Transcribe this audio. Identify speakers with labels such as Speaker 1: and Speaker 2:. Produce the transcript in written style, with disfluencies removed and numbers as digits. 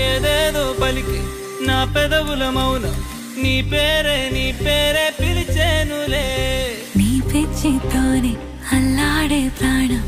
Speaker 1: ఏదేదో పలికి నా పెదవుల మౌనం నీ పేరే పిలిచేనులే
Speaker 2: నీ పిచ్చితోనే అల్లాడే ప్రాణం